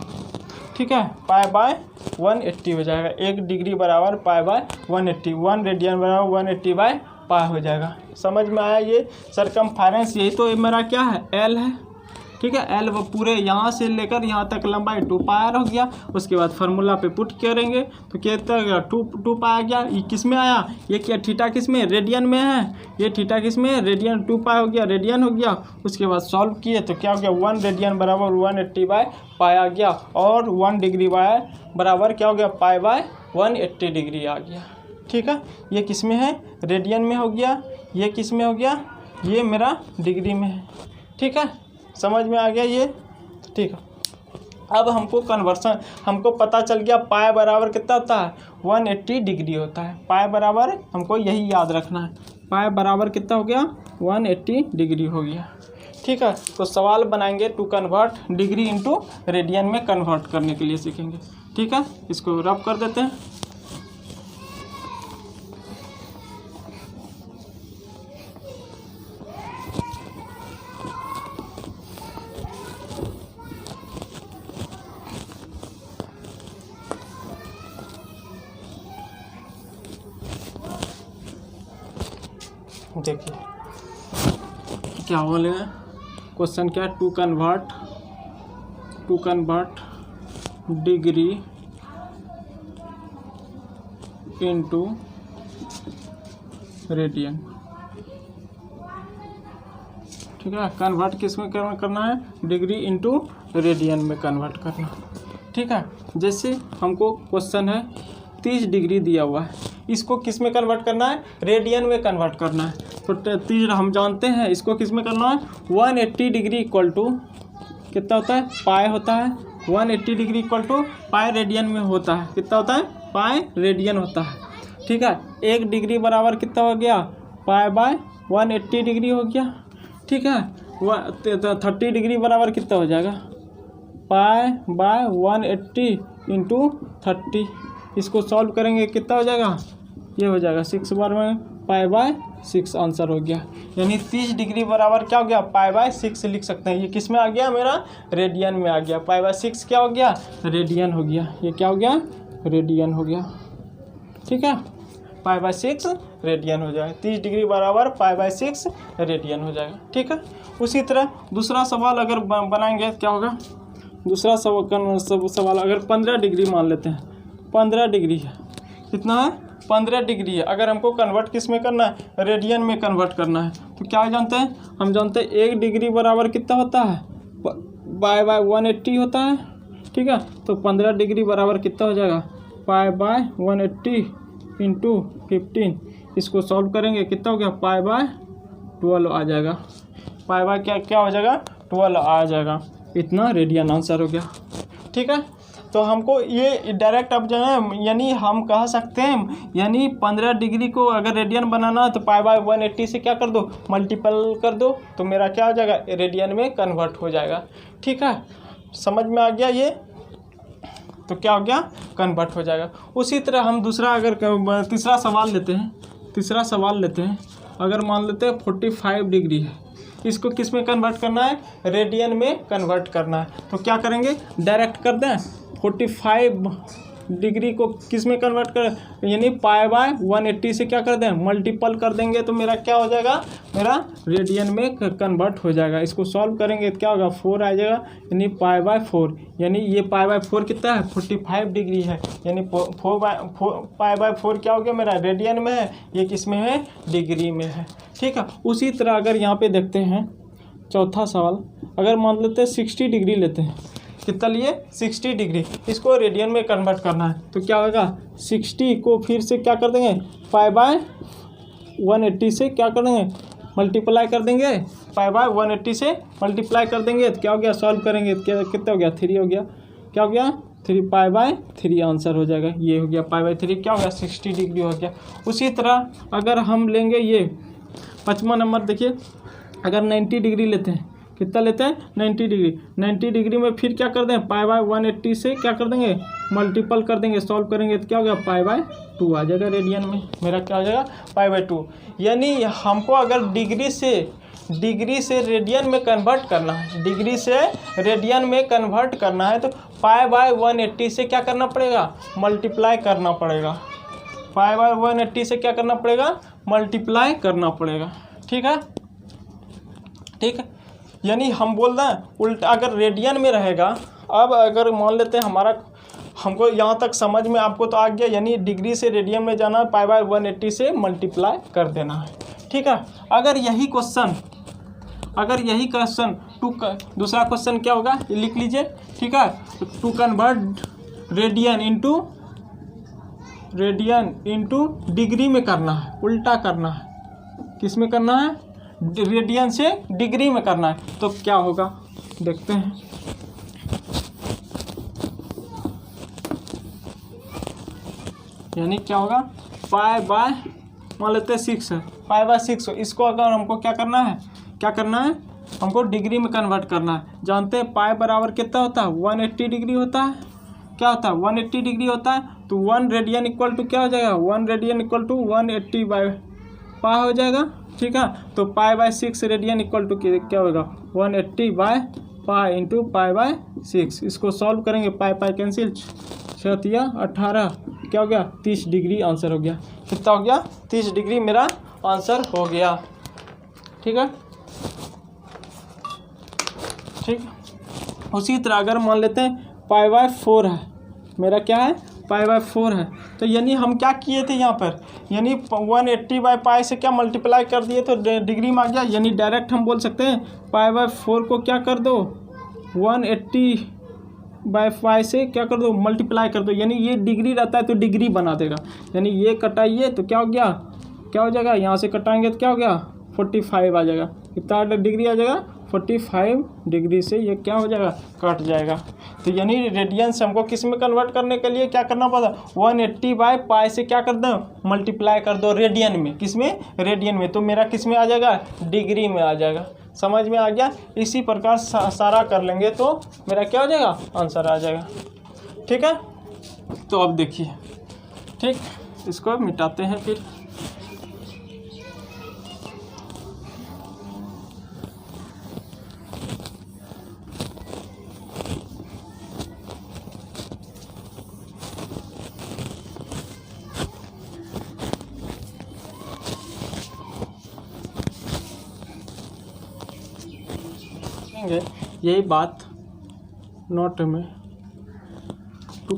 Speaker 1: ठीक है, पाई बाय 180 हो जाएगा। 1 डिग्री बराबर पाई बाय 180, 1 रेडियन बराबर 180 बाय पाई हो जाएगा। समझ में आया ये सरकमफेरेंस, यही तो मेरा क्या है एल है, ठीक है। एल वो पूरे यहाँ से लेकर यहाँ तक लंबाई 2 पाई हो गया। उसके बाद फार्मूला पे पुट करेंगे तो कितना 2 पाई आ गया। ये किस में आया, ये क्या थीटा किस में रेडियन में है, ये थीटा किस में रेडियन, 2 पाई हो गया रेडियन हो गया। उसके बाद सॉल्व किए तो क्या हो गया 1 रेडियन बराबर 180 बाय पाई आ गया, और 1 डिग्री बाय बराबर क्या हो गया पाई बाय 180 डिग्री आ गया, ठीक है। ये किस में है रेडियन में हो गया, ये किस में हो गया, ये मेरा डिग्री में है, ठीक है। समझ में आ गया ये, ठीक है। अब हमको कन्वर्सन, हमको पता चल गया पाई बराबर कितना होता है 180 डिग्री होता है। पाई बराबर हमको यही याद रखना है, पाई बराबर कितना हो गया 180 डिग्री हो गया, ठीक है। तो सवाल बनाएंगे to convert degree into radian में कन्वर्ट करने के लिए सीखेंगे, ठीक है। इसको रब कर देते हैं। देखिए क्या बोलेगा क्वेश्चन, क्या to convert degree into radian, ठीक है। कन्वर्ट किस में करना है, डिग्री इनटू रेडियन में कन्वर्ट करना, ठीक है। जैसे हमको क्वेश्चन है 30 डिग्री दिया हुआ है, इसको किस में कन्वर्ट करना है रेडियन में कन्वर्ट करना है। तो 30 हम जानते हैं, इसको किस में करना है 180 डिग्री इक्वल टू कितना होता है पाई होता है, 180 degree equal to pi radian में होता है, कितना होता है पाई रेडियन होता है, ठीक है। 1 डिग्री बराबर कितना हो गया पाई बाय 180 डिग्री हो गया, ठीक है। 30 डिग्री बराबर कितना हो जाएगा पाई बाय 180 इंटू 30, इसको सॉल्व करेंगे कितना हो जाएगा, ये हो जाएगा 6 बार में पाई बाय 6 आंसर हो गया। यानी 30 डिग्री बराबर क्या हो गया पाई बाय 6 लिख सकते हैं। ये किस में आ गया मेरा रेडियन में आ गया, पाई बाय 6 क्या हो गया रेडियन हो गया, ये क्या हो गया रेडियन हो गया, ठीक है। पाई बाय 6 रेडियन हो जाएगा, 30 डिग्री बराबर पाई बाय 6 रेडियन हो जाएगा, ठीक है। उसी तरह दूसरा सवाल अगर बनाएंगे क्या होगा, दूसरा सवाल अगर 15 डिग्री मान लेते हैं, 15 डिग्री है, कितना है 15 डिग्री है। अगर हमको कन्वर्ट किस में करना है रेडियन में कन्वर्ट करना है तो क्या जानते हैं, हम जानते हैं 1 डिग्री बराबर कितना होता है पाई बाय 180 होता है, ठीक है। तो 15 डिग्री बराबर कितना हो जाएगा पाई बाय 180 इंटू 15, इसको सॉल्व करेंगे कितना हो गया पाई बाय 12 आ जाएगा, पाई बाय क्या हो जाएगा 12 आ जाएगा, इतना रेडियन आंसर हो गया, ठीक है। तो हमको ये डायरेक्ट अब जो है यानी हम कह सकते हैं, यानी 15 डिग्री को अगर रेडियन बनाना है तो पाई बाय 180 से क्या कर दो मल्टीपल कर दो, तो मेरा क्या हो जाएगा रेडियन में कन्वर्ट हो जाएगा, ठीक है। समझ में आ गया ये, तो क्या हो गया कन्वर्ट हो जाएगा। उसी तरह हम दूसरा अगर तीसरा सवाल लेते हैं, अगर मान लेते हैं 45 डिग्री है, इसको किस में कन्वर्ट करना है रेडियन में कन्वर्ट करना है। तो क्या करेंगे डायरेक्ट कर दें 45 डिग्री को किस में कन्वर्ट कर, यानी पाई बाय 180 से क्या कर दें, मल्टीपल कर देंगे तो मेरा क्या हो जाएगा, मेरा रेडियन में कन्वर्ट हो जाएगा। इसको सॉल्व करेंगे तो क्या होगा, 4 आ जाएगा, यानी पाई बाय 4, यानी ये पाई बाय 4 कितना है, 45 डिग्री है, यानी पाई बाय 4 क्या हो गया मेरा, रेडियन में है, ये किस में है, डिग्री में है। ठीक है, उसी तरह अगर यहाँ पे देखते हैं चौथा सवाल, अगर मान लेते हैं 60 डिग्री लेते हैं, कितना लिए, 60 डिग्री, इसको रेडियन में कन्वर्ट करना है तो क्या होगा, 60 को फिर से क्या कर देंगे, पाई बाय 180 से क्या कर देंगे, मल्टीप्लाई कर देंगे, पाई बाय 180 से मल्टीप्लाई कर देंगे तो क्या हो गया, सॉल्व करेंगे तो क्या कितना हो गया, 3 हो गया, क्या हो गया, 3 पाई बाय 3 आंसर हो जाएगा, ये हो गया पाई बाय 3, क्या हो गया, 60 डिग्री हो गया। उसी तरह अगर हम लेंगे ये 5वां नंबर, देखिए अगर 90 डिग्री लेते हैं, कितना लेते हैं, 90 डिग्री, 90 डिग्री में फिर क्या कर दें, पाई बाय 180 से क्या कर देंगे, मल्टीपल कर देंगे, सॉल्व करेंगे तो क्या हो गया, पाई बाय 2 आ जाएगा रेडियन में, मेरा क्या हो जाएगा, पाई बाय 2। यानी हमको अगर डिग्री से रेडियन में कन्वर्ट करना है, डिग्री से रेडियन में कन्वर्ट करना है तो पाई बाय 180 से क्या करना पड़ेगा, मल्टीप्लाई करना पड़ेगा, पाई बाय 180 से क्या करना पड़ेगा, मल्टीप्लाई करना पड़ेगा। ठीक है, ठीक है, यानी हम बोल रहे हैं उल्टा, अगर रेडियन में रहेगा, अब अगर मान लेते हैं हमारा, हमको यहाँ तक समझ में आपको तो आ गया, यानी डिग्री से रेडियन में जाना है, पाई बाय 180 से मल्टीप्लाई कर देना है। ठीक है, अगर यही क्वेश्चन दूसरा क्वेश्चन क्या होगा, ये लिख लीजिए। ठीक है, to convert radian into degree में करना है, उल्टा करना है, किस में करना है, रेडियन से डिग्री में करना है तो क्या होगा, देखते हैं। यानी क्या होगा, पाई बाय मान लेते हैं 6 है, पाई बाय 6, इसको अगर हमको क्या करना है, हमको डिग्री में कन्वर्ट करना है। जानते हैं पाई बराबर कितना होता है, 180 डिग्री होता है, क्या होता है, 180 डिग्री होता है, तो 1 रेडियन इक्वल टू क्या हो जाएगा, 1 radian equal to 180 by pi हो जाएगा। ठीक है, तो pi by 6 radian equal to क्या होगा, 180 by pi into pi by 6, इसको सॉल्व करेंगे, पाई कैंसिल, 6 या 18, क्या हो गया, 30 डिग्री आंसर हो गया। कितना हो गया, 30 डिग्री मेरा आंसर हो गया। ठीक है, ठीक, उसी तरह अगर मान लेते हैं पाई बाय 4 है, मेरा क्या है, पाई बाय 4 है, तो यानी हम क्या किए थे यहाँ पर, यानी 180 बाय पाई से क्या मल्टीप्लाई कर दिए तो डिग्री में आ गया, यानी डायरेक्ट हम बोल सकते हैं पाई बाय 4 को क्या कर दो, 180 बाय पाई से क्या कर दो, मल्टीप्लाई कर दो, यानी ये डिग्री रहता है तो डिग्री बना देगा, यानी ये कटाइए तो क्या हो गया, क्या हो जाएगा, यहाँ से कटाएंगे तो क्या हो गया, 45 आ जाएगा, कितना डिग्री आ जाएगा, 45 डिग्री से ये क्या हो जाएगा, कट जाएगा। तो यानी रेडियन से हमको किस में कन्वर्ट करने के लिए क्या करना पड़ा, 180 बाय पाई से क्या कर दो, मल्टीप्लाई कर दो रेडियन में, किस में, रेडियन में, तो मेरा किस में आ जाएगा, डिग्री में आ जाएगा। समझ में आ गया, इसी प्रकार सारा कर लेंगे तो मेरा क्या हो जाएगा, आंसर आ जाएगा। ठीक है, तो अब देखिए, ठीक, इसको मिटाते हैं फिर। यही बात नोट में, to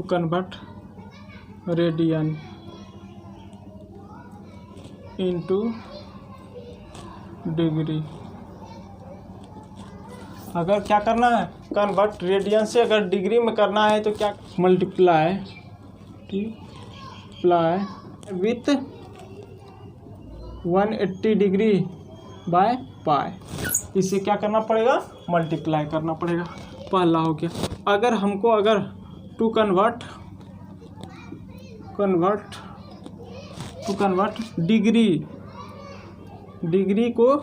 Speaker 1: convert radian into degree, अगर क्या करना है, कन्वर्ट रेडियन से अगर डिग्री में करना है तो क्या, multiply with 180 degree by pi, इसे क्या करना पड़ेगा, मल्टीप्लाई करना पड़ेगा, पहला हो गया। अगर हमको टू कन्वर्ट डिग्री को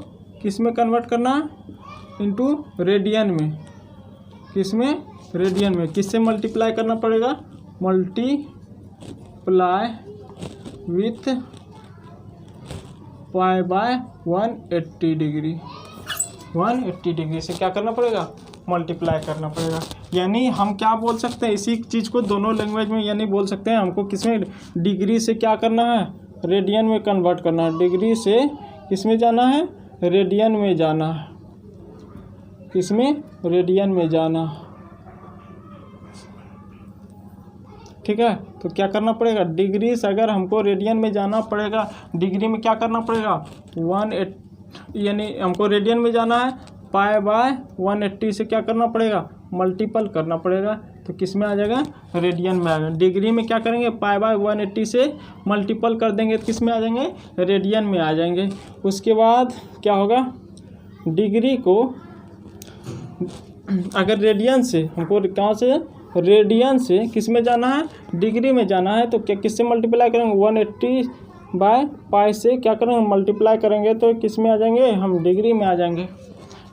Speaker 1: किस में कन्वर्ट करना है, इनटू रेडियन में, किस में, रेडियन में, किससे मल्टीप्लाई करना पड़ेगा, multiply with pi by 180 degree, 180 degree से क्या करना पड़ेगा, मल्टीप्लाई करना पड़ेगा। यानी हम क्या बोल सकते हैं इसी चीज़ को दोनों लैंग्वेज में, यानी बोल सकते हैं हमको किसमें डिग्री से क्या करना है, रेडियन में कन्वर्ट करना है। डिग्री से किसमें जाना है, रेडियन में जाना है, किसमें, रेडियन में जाना। ठीक है, तो क्या करना पड़ेगा, डिग्री से अगर हमको रेडियन में जाना पड़ेगा, डिग्री में क्या करना पड़ेगा 180, यानी हमको रेडियन में जाना है, π/180 से क्या करना पड़ेगा, मल्टीपल करना पड़ेगा। तो किस में आ जाएगा, रेडियन में आ जाएगा। डिग्री में क्या करेंगे, π/180 से मल्टीपल कर देंगे तो किस में आ जाएंगे, रेडियन में आ जाएंगे। उसके बाद क्या होगा, डिग्री को अगर रेडियन से हमको कहाँ से, रेडियन से किस में जाना है, डिग्री में जाना है, तो क्या किससे मल्टीप्लाई करेंगे, 180/π से क्या करेंगे, मल्टीप्लाई करेंगे तो किस में आ जाएंगे, हम डिग्री में आ जाएंगे।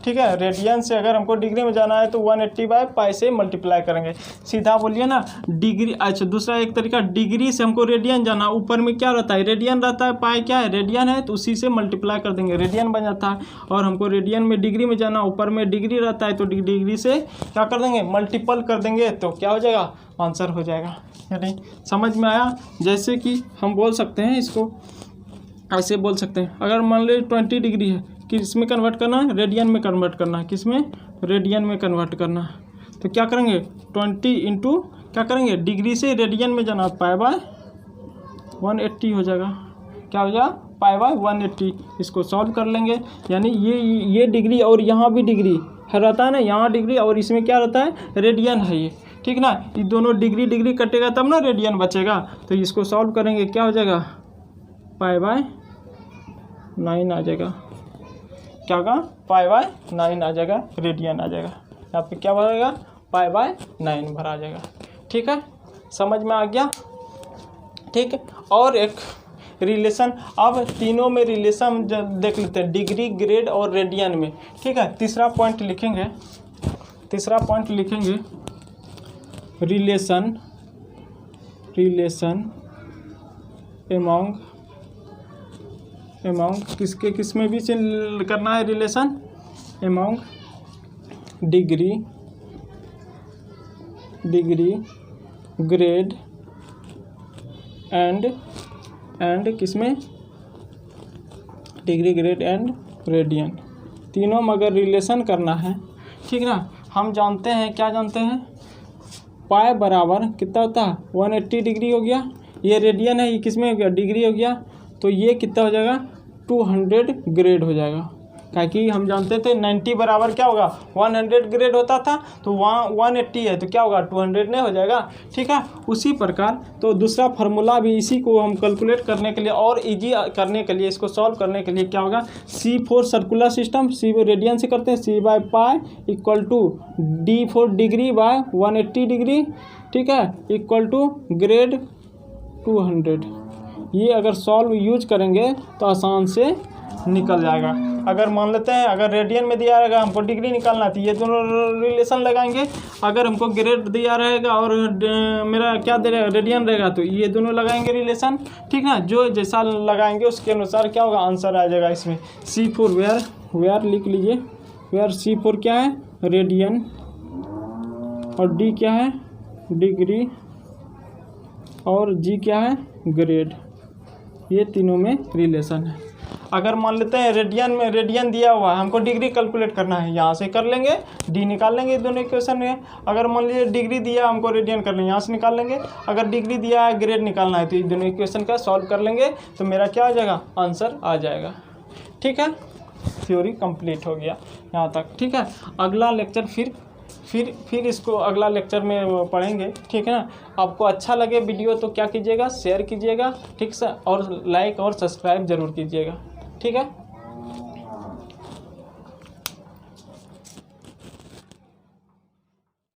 Speaker 1: ठीक है, रेडियन से अगर हमको डिग्री में जाना है तो 180/π से मल्टीप्लाई करेंगे। सीधा बोलिए ना, डिग्री। अच्छा, दूसरा एक तरीका, डिग्री से हमको रेडियन जाना, ऊपर में क्या रहता है, रेडियन रहता है, पाई क्या है, रेडियन है, तो उसी से मल्टीप्लाई कर देंगे, रेडियन बन जाता है। और हमको रेडियन में डिग्री में जाना, ऊपर में डिग्री रहता है, तो डिग्री से क्या कर देंगे, मल्टीपल कर देंगे, तो क्या हो जाएगा, आंसर हो जाएगा। यानी समझ में आया। जैसे कि हम बोल सकते हैं इसको ऐसे बोल सकते हैं, अगर मान लीजिए 20 डिग्री है, किस में कन्वर्ट करना है, रेडियन में कन्वर्ट करना है, किस में, रेडियन में कन्वर्ट करना है। तो क्या करेंगे, 20 इंटू क्या करेंगे, डिग्री से रेडियन में जाना, π/180 हो जाएगा। क्या हो जाएगा, π/180। इसको सॉल्व कर लेंगे, यानी ये डिग्री और यहाँ भी डिग्री रहता है ना, यहाँ डिग्री और इसमें क्या रहता है, रेडियन है ये। ठीक ना, ये दोनों डिग्री कटेगा तब ना रेडियन बचेगा। तो इसको सॉल्व करेंगे, क्या हो जाएगा, π/9 आ जाएगा। क्या होगा, π/9 आ जाएगा, रेडियन आ जाएगा। यहाँ पे क्या भरेगा, π/9 भरा जाएगा। ठीक है, समझ में आ गया। ठीक है, और एक रिलेशन, अब तीनों में रिलेशन देख लेते हैं, डिग्री, ग्रेड और रेडियन में। ठीक है, तीसरा पॉइंट लिखेंगे, रिलेशन एमोंग किसके किस में भी करना है, relation among degree, grade and किसमें, डिग्री, ग्रेड एंड रेडियन, तीनों में अगर रिलेशन करना है। ठीक ना, हम जानते हैं, क्या जानते हैं, पाई बराबर कितना होता है, 180 डिग्री हो गया, ये रेडियन है, ये किसमें हो गया, डिग्री हो गया, तो ये कितना हो जाएगा, 200 ग्रेड हो जाएगा। क्योंकि हम जानते थे 90 बराबर क्या होगा, 100 ग्रेड होता था, तो वहाँ 180 है तो क्या होगा, 200 नहीं हो जाएगा। ठीक है, उसी प्रकार तो दूसरा फार्मूला भी, इसी को हम कैलकुलेट करने के लिए और इजी करने के लिए, इसको सॉल्व करने के लिए क्या होगा, C4 circular system, C radian से करते हैं, C/π equal to D4 degree by 180 degree. ठीक है, इक्वल टू ग्रेड 200। ये अगर सॉल्व यूज करेंगे तो आसान से निकल जाएगा। अगर मान लेते हैं, अगर रेडियन में दिया रहेगा, हमको डिग्री निकालना थी, ये दोनों रिलेशन लगाएंगे। अगर हमको ग्रेड दिया रहेगा और मेरा क्या दे रहेगा, रेडियन रहेगा, तो ये दोनों लगाएंगे रिलेशन। ठीक ना, जो जैसा लगाएंगे उसके अनुसार क्या होगा, आंसर आ जाएगा। इसमें C4 वेयर लिख लीजिए, वेयर C4 क्या है, रेडियन, और D क्या है, डिग्री, और G क्या है, ग्रेड। ये तीनों में रिलेशन है। अगर मान लेते हैं रेडियन में, रेडियन दिया हुआ है, हमको डिग्री कैलकुलेट करना है, यहाँ से कर लेंगे, डी निकाल लेंगे दोनों इक्वेशन में। अगर मान लीजिए डिग्री दिया, हमको रेडियन करना है, यहाँ से निकाल लेंगे। अगर डिग्री दिया है, ग्रेड निकालना है, तो ये दोनों इक्वेशन का सॉल्व कर लेंगे, तो मेरा क्या आ जाएगा, आंसर आ जाएगा। ठीक है, थ्योरी कंप्लीट हो गया यहाँ तक। ठीक है, अगला लेक्चर फिर इसको अगला लेक्चर में पढ़ेंगे। ठीक है ना, आपको अच्छा लगे वीडियो तो क्या कीजिएगा, शेयर कीजिएगा, ठीक से, और लाइक और सब्सक्राइब जरूर कीजिएगा। ठीक है।